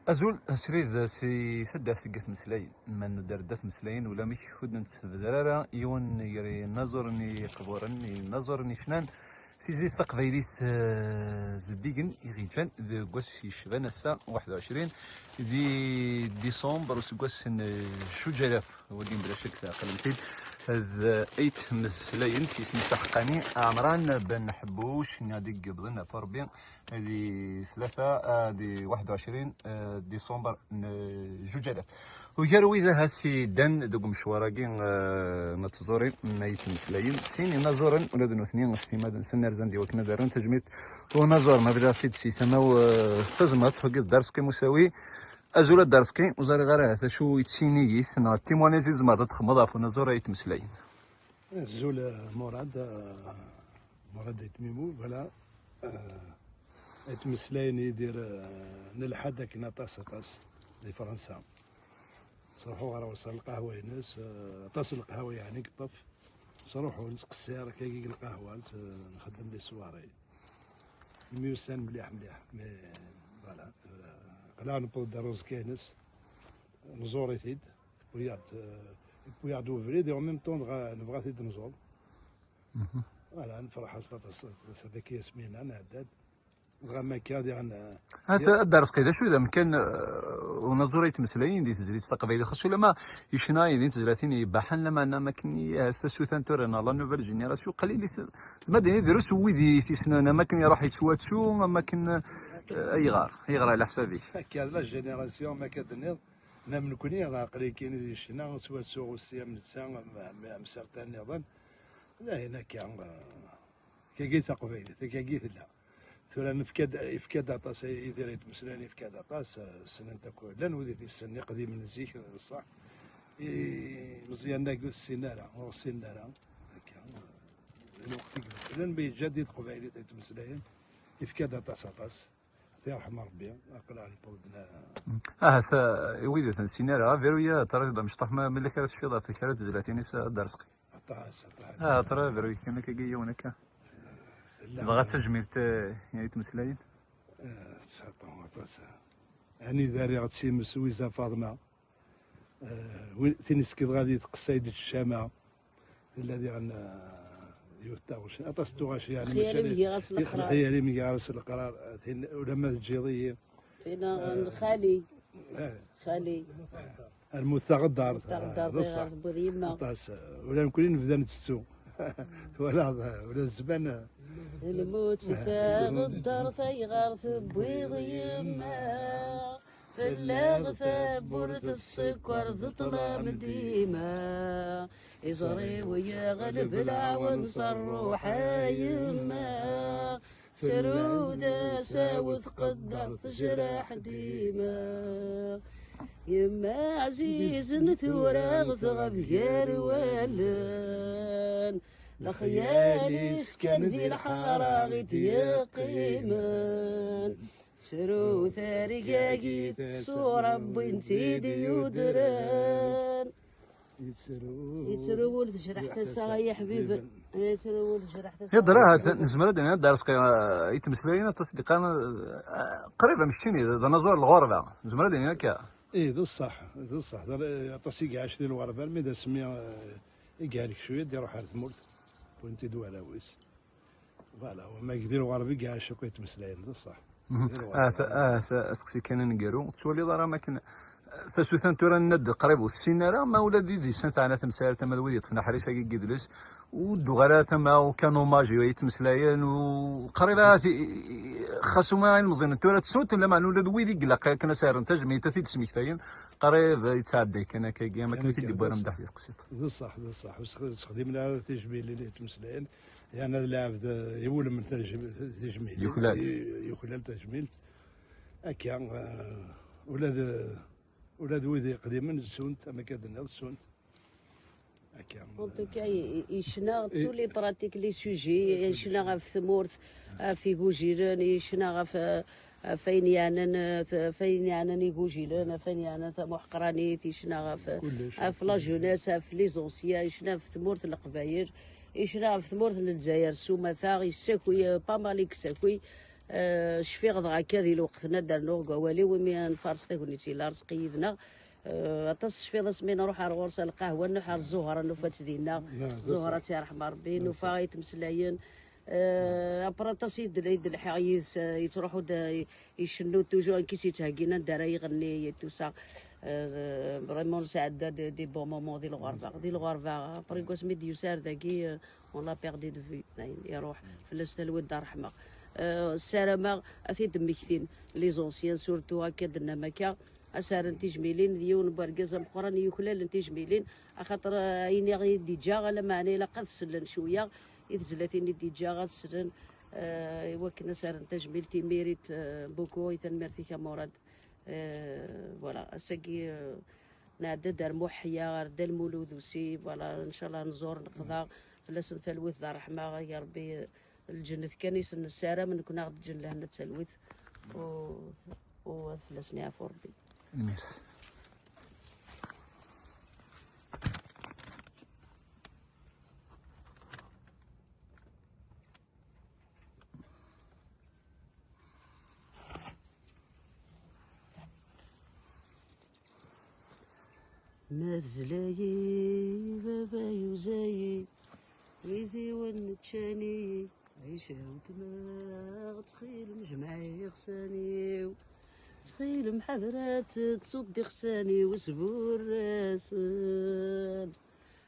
أزول سريد سي سدا ثقة مسلاين من دردات مسلاين ولا مش خدنا بدرارة يون يري نظرني قبورني نظرني شنان في زي تقبيليت زديقن يغيجان ذي قوس يشبان الساعة 21 ديسمبر وسقوس شجلاف ودين بلا شك قلمتين هذا ايت مسلاين في مسحقاني عمران بن حبوش نادي قبضنا فربين هذه ثلاثة دي 21 ديسمبر جوجلاف وجروي ذا هاسي دان دوق مشواراقين نتزورين نايت مسلاين سيني نزورن ولادن اثنين استماد سنر زندي وكنا دارن تجميت ونزور ما بدا سيد سي ثما تزمت فقد درسكي مساوي ازول الدرسكي وزاري غير هذا شو يتسيني ثنا تيمونيزي زمرت تخمض في نزور ايت مسلاين زول مراد يتميمو فوالا يتمسلاين يدير نلحد كنا طاس في فرنسا صروحو غير وصل القهوة ينس طاس القهوة يعني قطف صروحو نسق السيارة كي القهوة نخدم لي سواري الميوسان مليح مي فوالا قلع نبود دروز كينس نزور يثيد بوياد اوفريد اون ميم طون نبغى ثيد نزور فوالا نفرح صافيك ياسمين انا عداد بغا مكان ديال هذا الدرس قيدا شو اذا كان ونزوريت مسلاين دي تجري تقبيلي خصو لما يشناي دي تجراتين يباحن لما انا ما كني سوثان تورنا لا نوفيل جينيراسيون قليل زعما ديني يديروا سوي دي سنان ما كان يروح يتسواتشو ما كان اي غار على حسابي هكا لا جينيراسيون ما كتنيض ما من كوني عقلي كاين دي شنا سواتشو السيام نتسا مسرتان نظن لا هنا كي تقبيلي كي لا ثورا نفكاد عطاس يدير يتمسلاني يفكاد عطاس السنة تاكو لان وديتي السنة قديم من زيك صح مزيان ناقو السنارة والسنارة هكا الوقت لان بيجدد قبائلي يتمسلاني يفكاد عطاس يرحم ربي اقلع نبودنا ويدو السنارة فيرويا ترى مش طحمة من اللي كانت في في كانت زلاتيني درسقي عطاس ترى فيرويا كان كي ونكا بغات تجميل يعني تمسلاين يعني داري غتسيمس ويزا فاطمه تنس كي غادي تقصايد الشامه الذي عندنا يوتاوش اطاستو غاش يعني خيالي مي غاس القرار ولما تجيضي فينا خالي المتغدر بصح بوديما ولا نكون نبدا نتسو ولا الزمان الموت ثاب الدار ثيغار ثبويض يما فلاغ ثاب ورث السكر ذطلام ديما يصري ويا غلب العون صروح يما سرودة ساوث قدر تجرح ديما يما عزيز نثوراغ ثغبير والان لخيالي سكن ذي الحارة غيت يقيمان سرو ثارقاقي تصور بنتي ديودران يتسرو ولد شرحت الساعة يا حبيبي يتسرو ولد شرحت الساعة يدراها نزمر دنا دارس يتمسلين تصدقان قريبه مشيني ذا نزور الغربه نزمر دنا كا ايه ذو الصح تصيق عاش ذي الغربه ميدا سمي يقالك شويه دير روح على ثمورت وانت دوالا ويس فوالا وما يقدر غربي كاع شوكو يتمسلاين بصح اسقسي كان نقرو تولي راه ما كان ساسوثان تورا ند قريب السينارا ما ولا دي سنه تاعنا تمسال تما ودي يطفنا حريصه كي جدلس ودغالا تما وكانوا ماجي يتمسلاين وقريبه خاصو ما المزين تورا تسوت لا معنو ولاد ويدي قلا كنا سايرين تجمي تثيد سميكتاين قريب يتعدى كان كي ما كنت تدي بوير مدح قصيت بصح خدمنا تجميل اللي تمسلاين يعني هذا اللاعب يولم من تجميل يخلال تجميل هكا ولاد ويدي قديما سونت ما كادنا سونت هكا قلت يشنا تو لي براتيك لي سوجي يشنا في ثمورت في كوجيران يشنا في فين يعني يقوجيلان فين يعني محقرانيت يشنا في لا جوناس في لي زونسيا يشنا في ثمورت القبايل يشنا في ثمورت الجزائر سومثا يساكوي باماليك ساكوي شفي غض هكا ذي وقتنا درنا قوالي ومي نفارس تاكونيتي لا رزق قيدنا عطاس شفي سمينا نروح على غورس القهوه نروح على الزهره نوفات دينا زهره يا رحمه ربي نوفا يتمسلاين ابراطاس يد الحي يتروحوا يشنو توجو كيسي تهكينا دارا يغني يتوسا فريمون سعد دي بون مومون دي الغربه بريكوس ميد يسار ذاكي اون لا بيردي دو في يروح فلاس الود رحمه السلامه اثي دمكتين لي زونسيان سورتو هكا درنا مكا اسار تجميلين ديون بركاز مقران يوكلال تجميلين خاطر عيني غي ديجا على معني لا قد سلن شويه يتزلاتيني ديجا غتسرن وكنا سارن تجميل تيميريت بوكو يتنمرتي كمورد فوالا اساكي نعدى دار موحيه دا المولود وسي فوالا ان شاء الله نزور نقضى فلاس ثلوث دار رحمه يا ربي الجنة كنيس السارة من كنا غد جن لهنا تلوث وفلسني عفو ربي ميرسي. ما زلاي بابا يوزاي ويزي ونتشاني عيشة ودماغ تخيل مجمعي غساني تخيل محذرات تصدي خساني وسبور راسن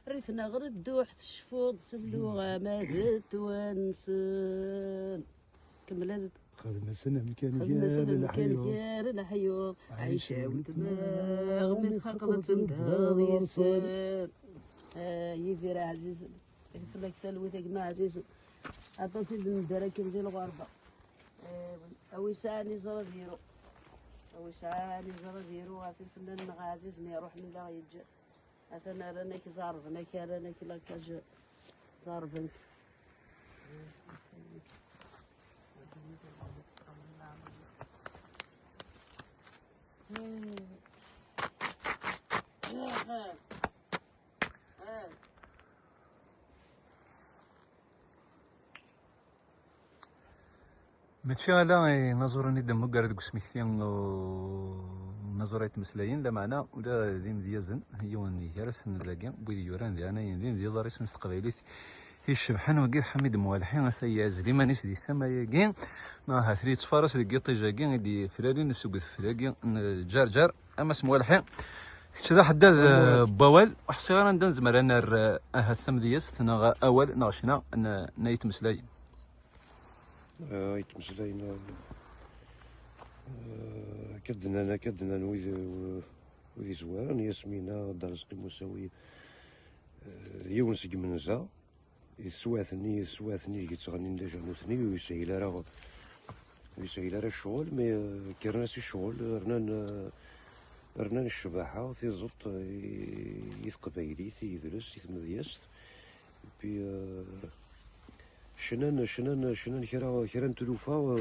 ريثنا غرد وحد الشفوط اللغة ما زدت وانسن كمل هذا خدمة سنة مكان ديال الحيوط عيشة ودماغ من خقلة داغي السن يدير عزيز فلك ثلوثك ما عزيز عطاسي الدرك ديال الغربة أويساني زرا ديرو أويساني زرا ديرو في الفنان عزيزني روح من لا يجي أثنا رانك زاربنك رانك لك زاربنك ماشي على نزورني دم قارد قسميتين نزورة مسلاين لا معنى ولا زين ديازن هيوني يرسم لاقي بيدي يوران دي انا يندين ديال رئيس مستقبلي في الشبحان وقيل حميد موالحين سياز لي مانيش دي ثما ياكين ما هاثري تفارس دي قيطي جاكين دي فلالين السوق فلاكين جار اما اسمه والحين كذا حداد بوال وحسي غير ندنز مرنا هسم دياس تنا اول ناشنا نايت مسلاين يتمسلاين كدنا ويدي زوارن ياسمينة درسقي مساوي يونس جمنزا السواثني كيتغني نداجا نوثني ويسهل راه الشغل مي كيرناس الشغل رنان الشباحة تيزط يثقبايلي تيدرس يثمدياس بي شنان كرا نتلوفا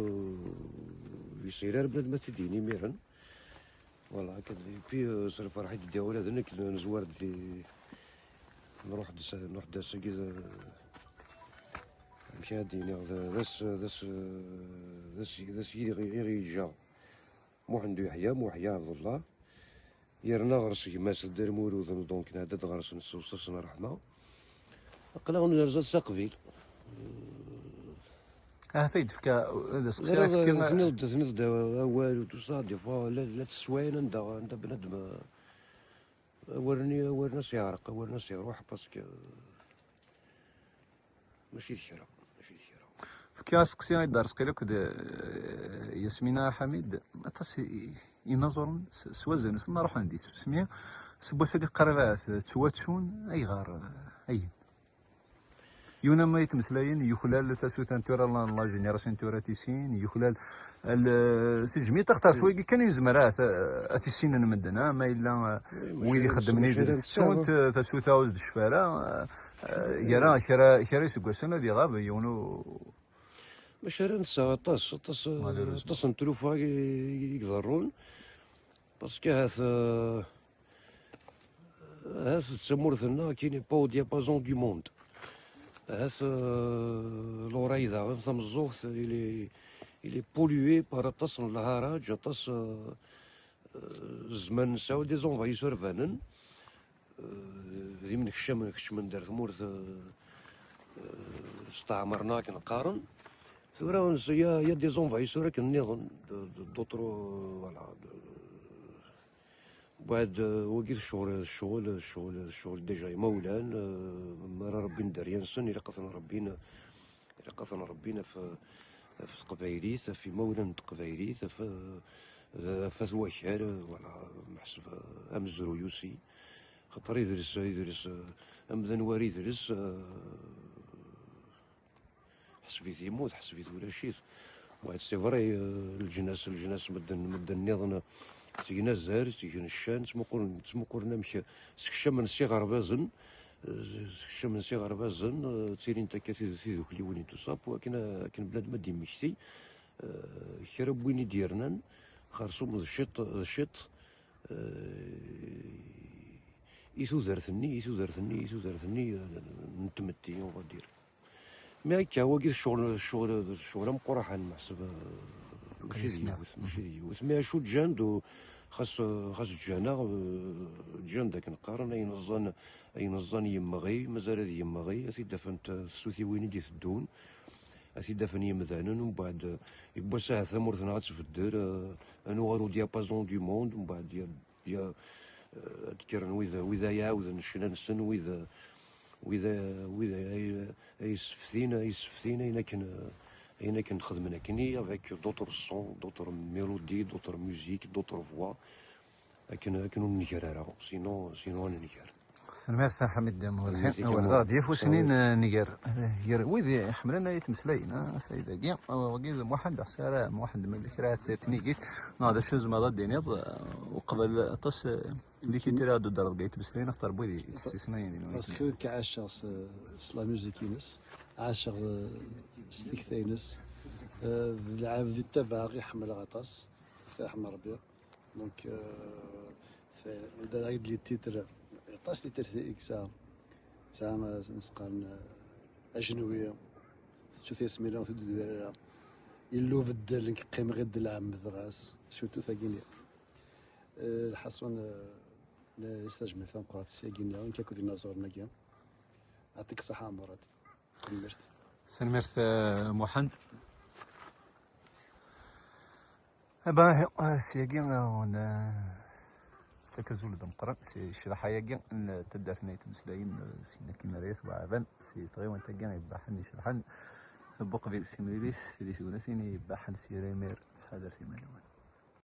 يصير بلاد ما تديني ميرن فوالا هكا بي صرف فرحي دي ولاد انك نزوار دي نروح داس كذا مشي هاديني داس غير يجا مو عنده يحيى عبد الله يرنا غرس كيما دار مولود دونك نعدد غرس نصوصنا رحمه قلا نرزا ساقفي ثيد فكا هذا ثنيض اول وتصاد دي فوا لا تسواين عند بنادم اول ناس يعرق اول ناس يروح باسكو ماشي ذكرى فكا سقسي دارس قيلك ياسمينة حميد اتص ينظر سوازن سما روح عندي سميه سبوا سادي قربات تواتشون اي غار اي يونا ما يتمسلاين يخلال تاسوتان تورا لا جينيراسيون تورا تيسين يخلال السجمي تختار شوي كان يزمر تيسين نمدنا ما الا ويلي خدمني درستون تاسوتا وزد الشفاره يرا كرا يسقسنا دي غاب يونو باش نسى طاس نتلوفا يقدرون باسكو هاث تسمورثنا كاين باو ديابازون دو موند هاث لوريدا ثم الزوغ إلي بوليوي بار أطاس من الهرج أطاس الزمان نساو دي زونفايسور فانن ذي من كش من دار ثمورث استعمرنا كنقارن ثورة يا دي زونفايسور كنظن دوطرو فوالا بعد وقيت الشغل ديجا مولان مرا ربي ندار ينسن إلا قثنا ربينا في قبايليت في مولان قبايليت في ثواكال ولا محسب أمزرو يوسي خاطر يدرس أمذن واري يدرس حسبيت يموت حسبيت ولا شيت واحد سي فري الجناس مدن نظن تيجينا الزهر تيجينا الشان تمقر نمشي سكشا من صغر بازن تيرين تاكا تيدوك لي وين تصاب ولكن بلاد ما ديمشتي كرا وين ديرنا خرصوم الشط يثو درثني نتمتي وغادير ما هكا هو كي الشغل مقرحان محسب ماشي ديوث ما شو تجاندو خاص تجانا تجان داك نقارن اي نظن يمغي مازال هذه يمغي اثي دافنت السوثي وين دي تدون اثي دافن يمذانن ومن بعد يبوا ساعه ثمورثنا غتفدر انو غارو ديابازون دو موند ومن بعد يا تكرن وإذا يعاود نشنا نسن وإذا يسفثينا هنا كنخدم كني افيك دوطر سون دوطر ميلودي دوطر موزيك دوطر فوا كانوا نجار سينو انا نجار سلمات حميد والحين وردا ديف وسنين نيجر ويدي حملنا يتمسلين سيدا كيا وقيد واحد عسارة واحد من الكرات تنيجيت هذا شوز ما ضد دينيض وقبل تص اللي كي ترى دو درب قيت مسلين اختار بويدي تحسسنا يعني باسكو كعاشق سلا ميوزيكينس عاشق ستيكثينس العاب ذي التبع غي حمل غطاس حمل ربيع دونك دار عيد لي التيتر طاس لي ترثي ساعة نسقارن أجنوية شو سمينا وثدو دارها يلو بدل قيم غير العام بذغاس شوتو ثاقيني الحصون يستجمع ثم قرات ساقيني وإنك كودي نازورنا كيا يعطيك الصحة مراتي كملت سلمرت محمد باهي سياقين تكزول دمقرن سي شرحايا تدافني تمسلاين سينا كيما ريت وعبان سي تغيوان تاكين يباحن يشرحن بقبيل سيمريليس اللي سيقول سيني يباحن سي ريمير سحادر سي مالوان